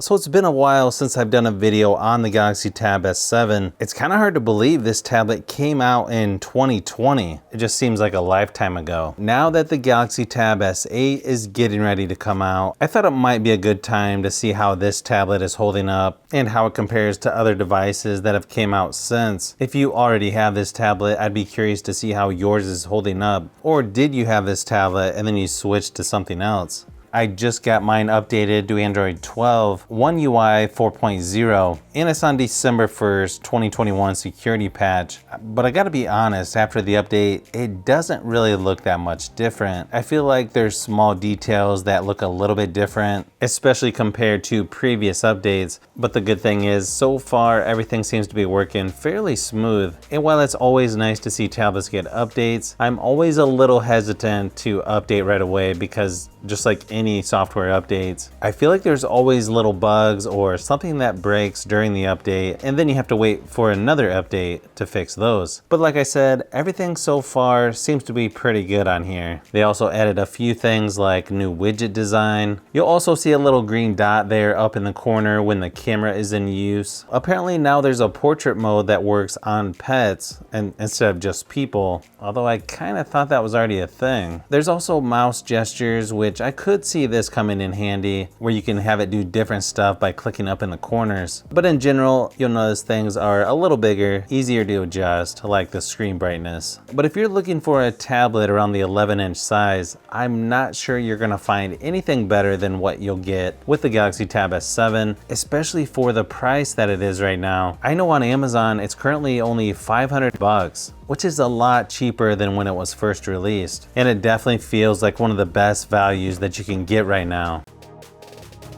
So it's been a while since I've done a video on the Galaxy Tab S7. It's kind of hard to believe this tablet came out in 2020. It just seems like a lifetime ago. Now that the Galaxy Tab S8 is getting ready to come out, I thought it might be a good time to see how this tablet is holding up and how it compares to other devices that have came out since. If you already have this tablet, I'd be curious to see how yours is holding up. Or did you have this tablet and then you switched to something else? I just got mine updated to Android 12, One UI 4.0, and it's on December 1st, 2021 security patch. But I gotta be honest, after the update, it doesn't really look that much different. I feel like there's small details that look a little bit different, especially compared to previous updates. But the good thing is, so far, everything seems to be working fairly smooth. And while it's always nice to see tablets get updates, I'm always a little hesitant to update right away because just like any software updates, I feel like there's always little bugs or something that breaks during the update, and then you have to wait for another update to fix those. But like I said, everything so far seems to be pretty good on here. They also added a few things like new widget design. You'll also see a little green dot there up in the corner when the camera is in use. Apparently now there's a portrait mode that works on pets and instead of just people, although I kind of thought that was already a thing. There's also mouse gestures, which I could see this coming in handy, where you can have it do different stuff by clicking up in the corners. But in general, you'll notice things are a little bigger, easier to adjust, like the screen brightness. But if you're looking for a tablet around the 11-inch size, I'm not sure you're gonna find anything better than what you'll get with the Galaxy Tab S7, especially for the price that it is right now. I know on Amazon, it's currently only $500, which is a lot cheaper than when it was first released. And it definitely feels like one of the best values that you can get right now.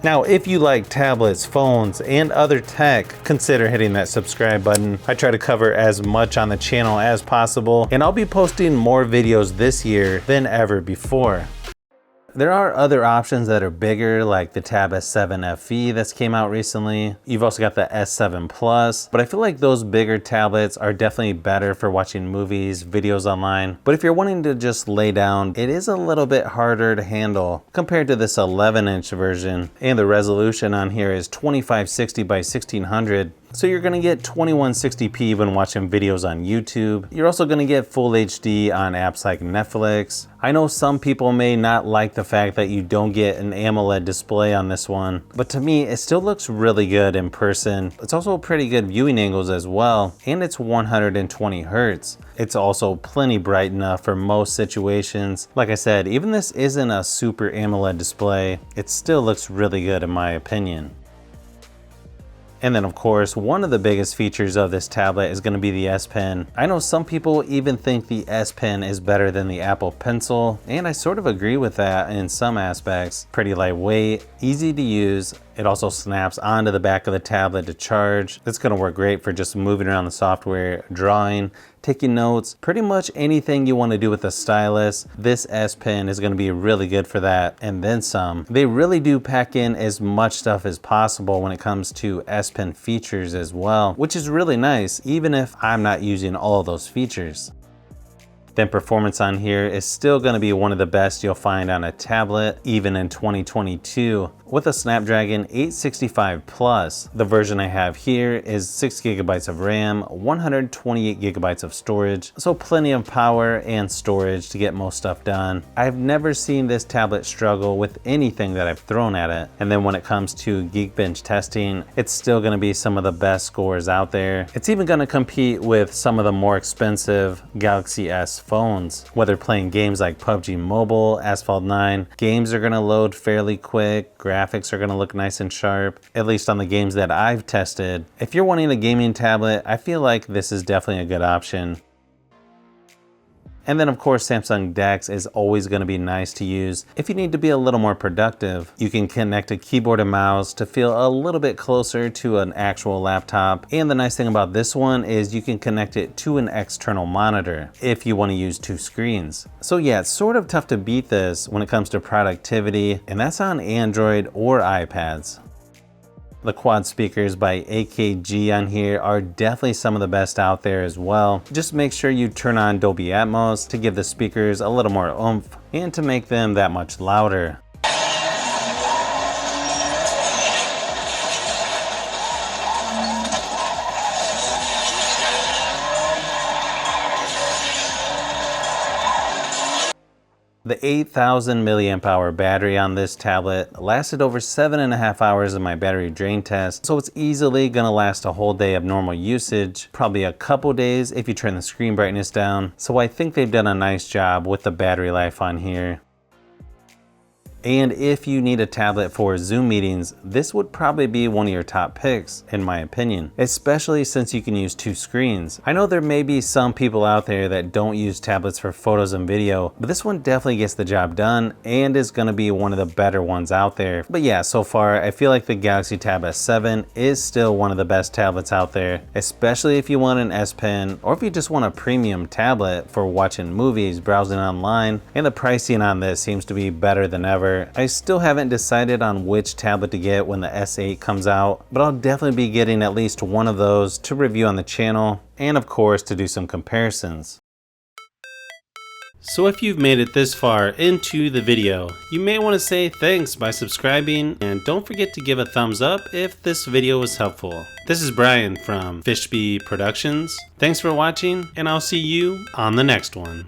Now, if you like tablets, phones, and other tech, consider hitting that subscribe button. I try to cover as much on the channel as possible, and I'll be posting more videos this year than ever before. There are other options that are bigger, like the Tab S7 FE that's came out recently. You've also got the S7 Plus, but I feel like those bigger tablets are definitely better for watching movies, videos online. But if you're wanting to just lay down, it is a little bit harder to handle compared to this 11-inch version. And the resolution on here is 2560 by 1600. So you're gonna get 2160p when watching videos on YouTube. You're also gonna get full HD on apps like Netflix. I know some people may not like the fact that you don't get an AMOLED display on this one, but to me, it still looks really good in person. It's also pretty good viewing angles as well, and it's 120 Hertz. It's also plenty bright enough for most situations. Like I said, even this isn't a super AMOLED display, it still looks really good in my opinion. And then of course, one of the biggest features of this tablet is going to be the S Pen. I know some people even think the S Pen is better than the Apple Pencil, and I sort of agree with that in some aspects. Pretty lightweight, easy to use. It also snaps onto the back of the tablet to charge. It's going to work great for just moving around the software, drawing, taking notes, pretty much anything you want to do with a stylus. This S Pen is going to be really good for that, and then some. They really do pack in as much stuff as possible when it comes to S Pen features as well, which is really nice, even if I'm not using all of those features. Then performance on here is still going to be one of the best you'll find on a tablet, even in 2022. With a Snapdragon 865 Plus, the version I have here is 6 GB of RAM, 128 GB of storage, so plenty of power and storage to get most stuff done. I've never seen this tablet struggle with anything that I've thrown at it. And then when it comes to Geekbench testing, it's still going to be some of the best scores out there. It's even going to compete with some of the more expensive Galaxy S phones. Whether playing games like PUBG Mobile, Asphalt 9, games are going to load fairly quick, graphics are going to look nice and sharp, at least on the games that I've tested. If you're wanting a gaming tablet, I feel like this is definitely a good option. And then of course, Samsung DeX is always going to be nice to use if you need to be a little more productive. You can connect a keyboard and mouse to feel a little bit closer to an actual laptop. And the nice thing about this one is you can connect it to an external monitor if you want to use two screens. So yeah, it's sort of tough to beat this when it comes to productivity, and that's on Android or iPads. The quad speakers by AKG on here are definitely some of the best out there as well. Just make sure you turn on Dolby Atmos to give the speakers a little more oomph and to make them that much louder. The 8,000 milliamp hour battery on this tablet lasted over 7.5 hours in my battery drain test, so it's easily gonna last a whole day of normal usage, probably a couple days if you turn the screen brightness down. So I think they've done a nice job with the battery life on here. And if you need a tablet for Zoom meetings, this would probably be one of your top picks, in my opinion, especially since you can use 2 screens. I know there may be some people out there that don't use tablets for photos and video, but this one definitely gets the job done and is gonna be one of the better ones out there. But yeah, so far, I feel like the Galaxy Tab S7 is still one of the best tablets out there, especially if you want an S Pen or if you just want a premium tablet for watching movies, browsing online, and the pricing on this seems to be better than ever. I still haven't decided on which tablet to get when the S8 comes out, but I'll definitely be getting at least one of those to review on the channel and of course to do some comparisons. So if you've made it this far into the video, you may want to say thanks by subscribing, and don't forget to give a thumbs up if this video was helpful. This is Brian from Fishbee Productions. Thanks for watching, and I'll see you on the next one.